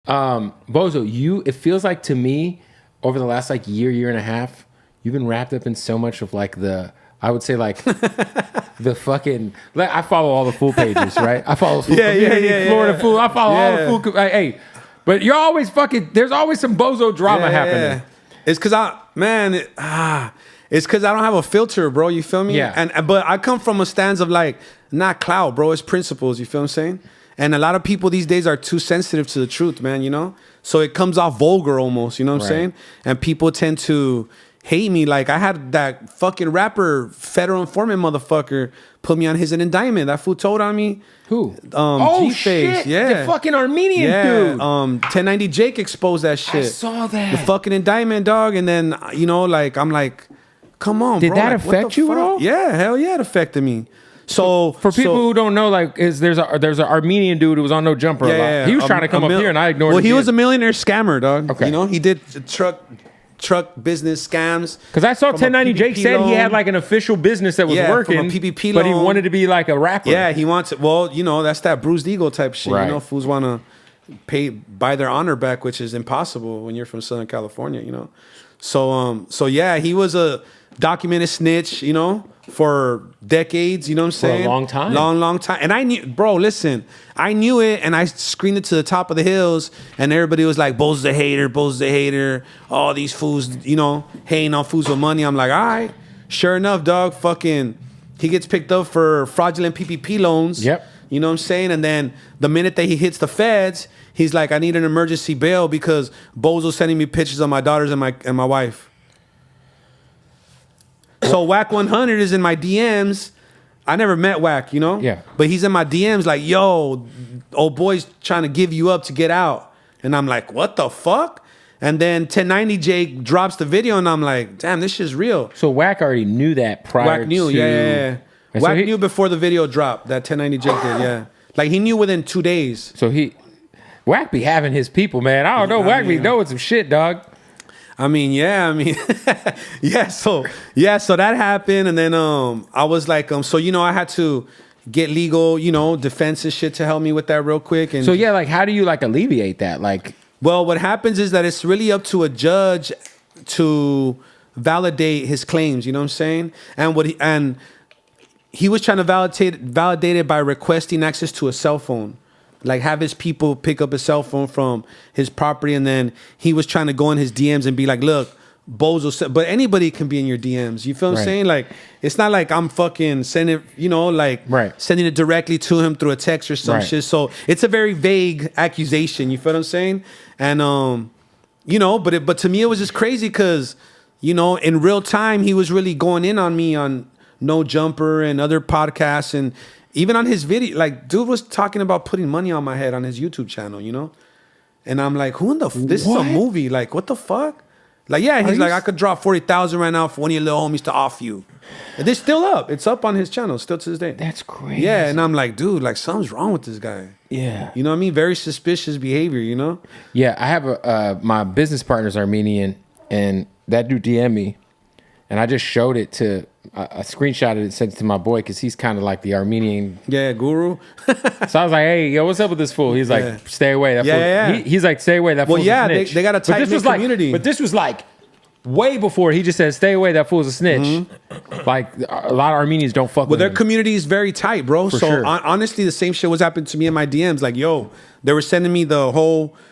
BoZo, it feels like to me over the last like year and a half, you've been wrapped up in so much of like I would say like the fucking, like, I follow all the fool pages, right? I follow fool community, Florida fool. I follow all the fool. Hey, but you're always fucking, there's always some BoZo drama happening. It's because it's because I don't have a filter, bro. You feel me? Yeah. But I come from a stance of like, not clout, bro. It's principles. You feel what I'm saying? And a lot of people these days are too sensitive to the truth, man, you know? So it comes off vulgar almost, you know what I'm saying? And people tend to hate me. Like, I had that fucking rapper, federal informant motherfucker, put me on his indictment. That fool told on me. Who? G-Face. Shit. Yeah. The fucking Armenian dude. 1090 Jake exposed that shit. I saw that. The fucking indictment, dog. And then, you know, like, I'm like, come on, Did bro. that like, affect you at all? Yeah, hell yeah, it affected me. So for people who don't know, like, there's an Armenian dude who was on No Jumper a lot. He was trying to come up here, and I ignored him. Well, he was a millionaire scammer, dog. Okay. You know, he did truck business scams. Because I saw 1090 Jake said he had like an official business that was working, from a PPP but he loan. wanted to be like a rapper. Yeah, he wants it. Well, you know, that's that bruised ego type shit. Right. You know, fools want to buy their honor back, which is impossible when you're from Southern California, you know. So yeah, he was a documented snitch, you know, for decades, you know what I'm saying? For a long time. Long time. And I knew, bro, listen, I knew it, and I screamed it to the top of the hills, and everybody was like, BoZo's a hater, all these fools, you know, hating on fools with money. I'm like, all right, sure enough, dog, fucking, he gets picked up for fraudulent PPP loans. Yep. You know what I'm saying? And then the minute that he hits the feds, he's like, I need an emergency bail because BoZo's sending me pictures of my daughters and my wife. So Wack 100 is in my DMs. I never met Wack, you know? Yeah. But he's in my DMs like, yo, old boy's trying to give you up to get out. And I'm like, what the fuck? And then 1090 Jake drops the video, and I'm like, damn, this shit's real. So Wack already knew that prior Wack knew, to... yeah. Wack knew before the video dropped, that 1090 Jake did, yeah. Like, he knew within 2 days. So Wack be having his people, man. I don't know. Wack be knowing some shit, dog. Yeah, so that happened, and then I was like, so you know, I had to get legal, you know, defense and shit to help me with that real quick. And so yeah, like, how do you like alleviate that? Like, well, what happens is that it's really up to a judge to validate his claims, you know what I'm saying? And he was trying to validate it by requesting access to a cell phone. Like, have his people pick up a cell phone from his property, and then he was trying to go in his DMs and be like, look, BoZo said, but anybody can be in your DMs. You feel what I'm saying? Like, it's not like I'm fucking sending, you know, like sending it directly to him through a text or some shit. So it's a very vague accusation. You feel what I'm saying? And, you know, but to me, it was just crazy because, you know, in real time, he was really going in on me on No Jumper and other podcasts, and even on his video, like, dude was talking about putting money on my head on his YouTube channel, you know? And I'm like, this is a movie. Like, what the fuck? Like, yeah, he's like, I could drop 40,000 right now for one of your little homies to off you. And it's still up. It's up on his channel, still to this day. That's crazy. Yeah, and I'm like, dude, like, something's wrong with this guy. Yeah. You know what I mean? Very suspicious behavior, you know? Yeah, I have my business partner's Armenian, and that dude DM'd me, and I just showed it to... I screenshotted it and sent it to my boy because he's kind of like the Armenian guru. So I was like, hey, yo, what's up with this fool? He's like, stay away. That fool. He's like, stay away. That fool's a snitch. They got a tight community. But this was like way before he just said, stay away. That fool's a snitch. Mm-hmm. Like, a lot of Armenians don't fuck with their him. community is very tight, bro. Honestly, the same shit was happening to me in my DMs. Like, yo, they were sending me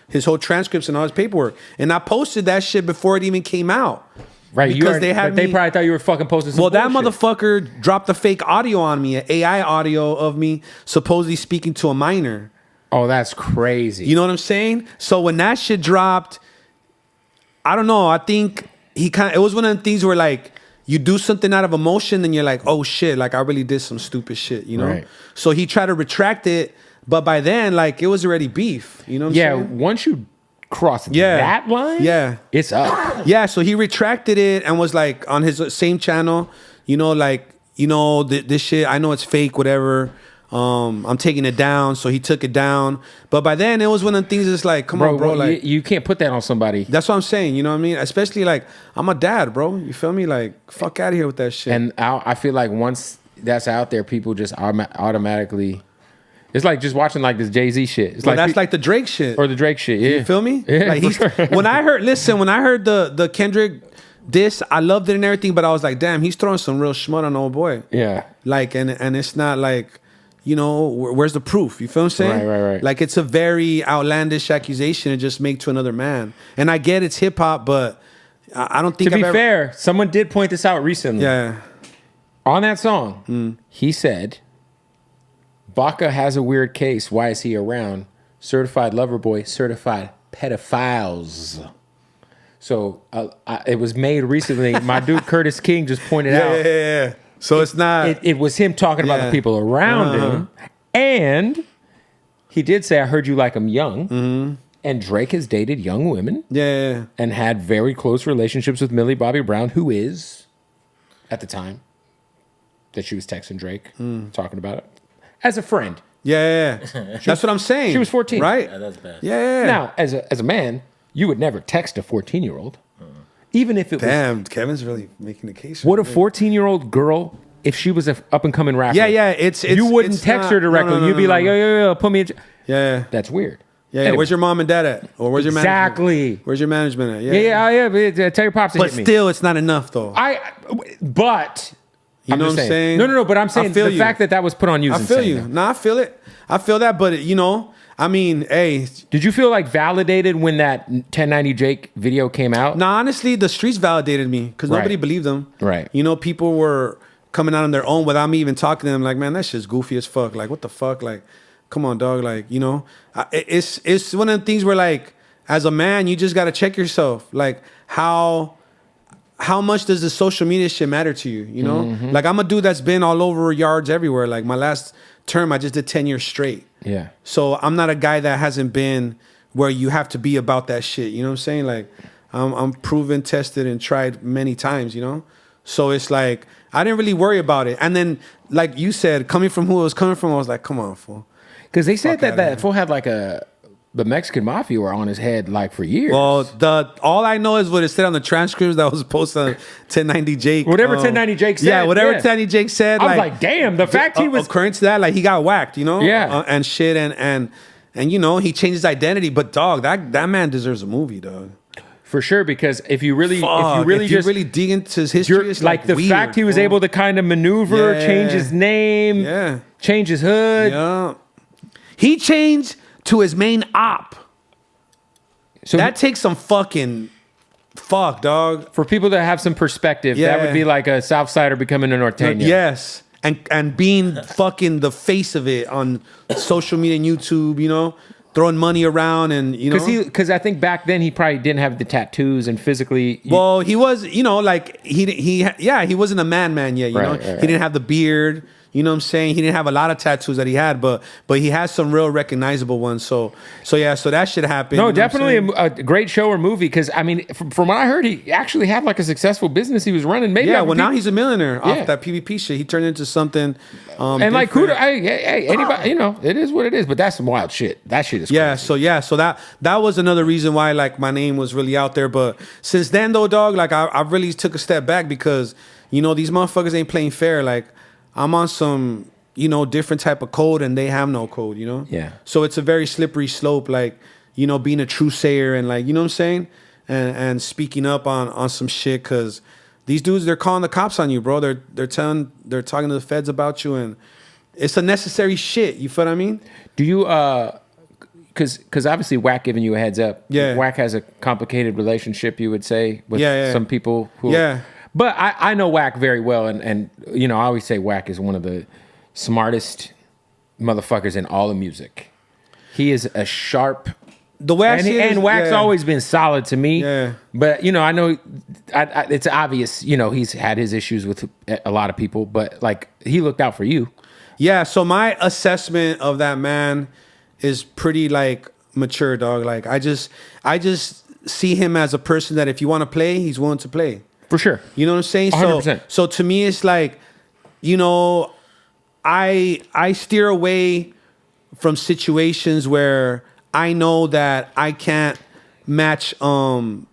his whole transcripts and all his paperwork. And I posted that shit before it even came out. Right, because they probably thought you were fucking posting some bullshit. That motherfucker dropped a fake audio on me, an AI audio of me supposedly speaking to a minor. Oh, that's crazy. You know what I'm saying? So when that shit dropped, I don't know. I think it was one of the things where, like, you do something out of emotion, and you're like, oh shit, like, I really did some stupid shit, you know? Right. So he tried to retract it, but by then, like, it was already beef. You know what I'm saying? Yeah, once you cross that line, it's up. Yeah, so he retracted it and was like on his same channel, you know, like, you know, this shit, I know it's fake, whatever. I'm taking it down. So he took it down. But by then, it was one of the things that's like, come on, bro. Like, you can't put that on somebody. That's what I'm saying. You know what I mean? Especially, like, I'm a dad, bro. You feel me? Like, fuck out of here with that shit. And I feel like once that's out there, people just automatically... It's like just watching like this Jay-Z shit. It's That's like the Drake shit. or the Drake shit. Yeah. You feel me? Yeah, Like for sure. when I heard the Kendrick diss, I loved it and everything, but I was like, damn, he's throwing some real schmut on old boy. Yeah. Like, and it's not like, you know, where's the proof? You feel what I'm saying? Right. Like, it's a very outlandish accusation to just make to another man. And I get it's hip hop, but I don't think To be fair, someone did point this out recently. Yeah. On that song, he said, Baca has a weird case. Why is he around? Certified lover boy, certified pedophiles. So it was made recently. My dude Curtis King just pointed out. Yeah. So it's not. It was him talking about the people around him. And he did say, I heard you like him young. Mm-hmm. And Drake has dated young women. Yeah. And had very close relationships with Millie Bobby Brown, who is, at the time that she was texting Drake, talking about it, as a friend. Yeah. That's what I'm saying. She was 14. Right? Yeah, that's bad. Yeah. Now, as a man, you would never text a 14-year-old. Even if it was... Damn, Kevin's really making the case. What a 14-year-old girl, if she was an up-and-coming rapper... Yeah, it's you wouldn't text her directly. You'd be like, yo, put me in... Yeah. That's weird. Yeah, Anyway. where's your mom and dad at? Or where's your management? Exactly. Where's your management at? Yeah. Tell your pops to But hit me. still, it's not enough, though. But... You know what I'm saying? No, but I'm saying the fact that was put on you is I feel insane, you. though. No, I feel it. I feel that, but, you know, I mean, hey... Did you feel like validated when that 1090 Jake video came out? No, honestly, the streets validated me because nobody believed them. Right. You know, people were coming out on their own without me even talking to them. Like, man, that shit's goofy as fuck. Like, what the fuck? Like, come on, dog. Like, you know, it's one of the things where, like, as a man, you just got to check yourself. Like, how much does the social media shit matter to you? You know, like I'm a dude that's been all over yards everywhere. Like my last term, I just did 10 years straight. Yeah. So I'm not a guy that hasn't been where you have to be about that shit. You know what I'm saying? Like I'm proven, tested, and tried many times. You know, so it's like I didn't really worry about it. And then, like you said, coming from who it was coming from, I was like, come on, fool. Because they said Fuck that fool had like the Mexican mafia were on his head like for years. Well, all I know is what it said on the transcripts that was posted on 1090 Jake. Whatever 1090 Jake said. Yeah, whatever 1090 Jake said. I was like, damn, the fact he was... Occurring to that, like he got whacked, you know? Yeah. And shit, and you know, he changed his identity. But dog, that man deserves a movie, dog. For sure, because if you really dig into his history, it's like the weird, fact he was able to kind of maneuver, change his name, change his hood. Yeah. He changed to his main op. So that takes some fucking dog. For people that have some perspective, that would be like a Southsider becoming a Norteño. Yes. And being fucking the face of it on social media and YouTube, you know, throwing money around and, you know. Because I think back then he probably didn't have the tattoos and physically. Well, he was, you know, like he wasn't a man yet, you know. He didn't have the beard. You know what I'm saying? He didn't have a lot of tattoos that he had, but he has some real recognizable ones. So that shit happened. No, you know definitely a great show or movie. Because I mean, from what I heard, he actually had like a successful business he was running. Maybe now he's a millionaire off that PvP shit. He turned into something. And like, hey, anybody, you know, it is what it is. But that's some wild shit. That shit is crazy. So that was another reason why like my name was really out there. But since then though, dog, like I really took a step back because you know these motherfuckers ain't playing fair. Like. I'm on some, you know, different type of code and they have no code, you know? Yeah. So it's a very slippery slope, like, you know, being a true sayer and like, you know what I'm saying? And speaking up on some shit because these dudes, they're calling the cops on you, bro. They're talking to the feds about you and it's a necessary shit. You feel what I mean? Do you, because obviously Wack giving you a heads up. Yeah. Wack has a complicated relationship, you would say, with some people who. Yeah. But I know Wack very well, and you know I always say Wack is one of the smartest motherfuckers in all of music. He is a sharp. And Wack's always been solid to me. Yeah. But you know I know it's obvious. You know he's had his issues with a lot of people, but like he looked out for you. Yeah. So my assessment of that man is pretty like mature, dog. Like I just see him as a person that if you want to play, he's willing to play. For sure. You know what I'm saying? 100%. So to me, it's like, you know, I steer away from situations where I know that I can't match the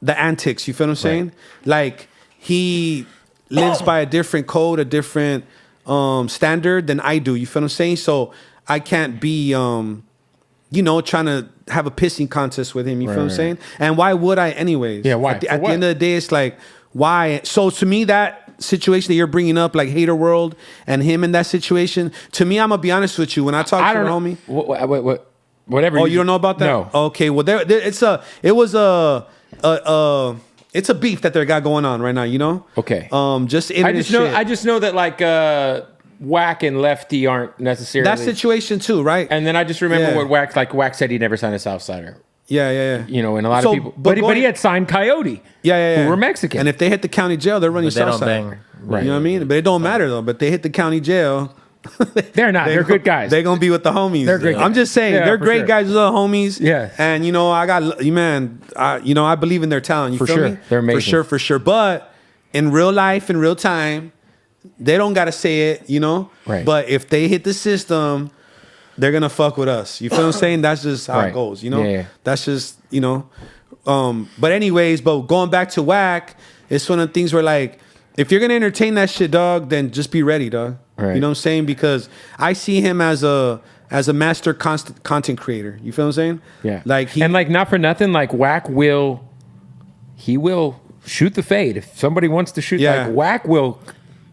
antics. You feel what I'm saying? Like he lives by a different code, a different standard than I do. You feel what I'm saying? So I can't be you know, trying to have a pissing contest with him. You feel what I'm saying? And why would I anyways? Yeah, why? At the end of the day, it's like, why? So to me, that situation that you're bringing up, like Hater World and him in that situation, to me, I'm going to be honest with you. When I talk to the homie. Whatever. Oh, you don't know about that? No. Okay, well, it's a beef that they got going on right now, you know? Okay. I just know that like Wack and Lefty aren't necessarily that situation too, right? And then I just remember what Wack said he never signed a Southsider. Yeah. You know, and a lot of people, but he had signed Coyote. Yeah. Who were Mexican. And if they hit the county jail, they're running Southside. Right. You know what I mean? But it don't matter though. But they hit the county jail. They're not. They're good guys. They're gonna be with the homies. They're great. I'm just saying, they're great guys with the homies. Yeah. And you know, I believe in their talent. You feel me? They're amazing. For sure. But in real life, in real time, they don't gotta say it, you know? Right. But if they hit the system, they're gonna fuck with us. You feel what I'm saying? That's just how it goes, you know? Yeah. That's just, you know. But anyways, going back to Wack, it's one of the things where like, if you're gonna entertain that shit, dog, then just be ready, dog. Right. You know what I'm saying? Because I see him as a master content creator. You feel what I'm saying? Yeah. Like and like not for nothing, like Wack will shoot the fade. If somebody wants to shoot, like Wack will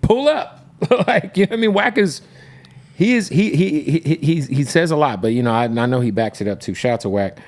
pull up. Like, you know what I mean? Wack is he says a lot, but you know, I know he backs it up too. Shout out to Wack.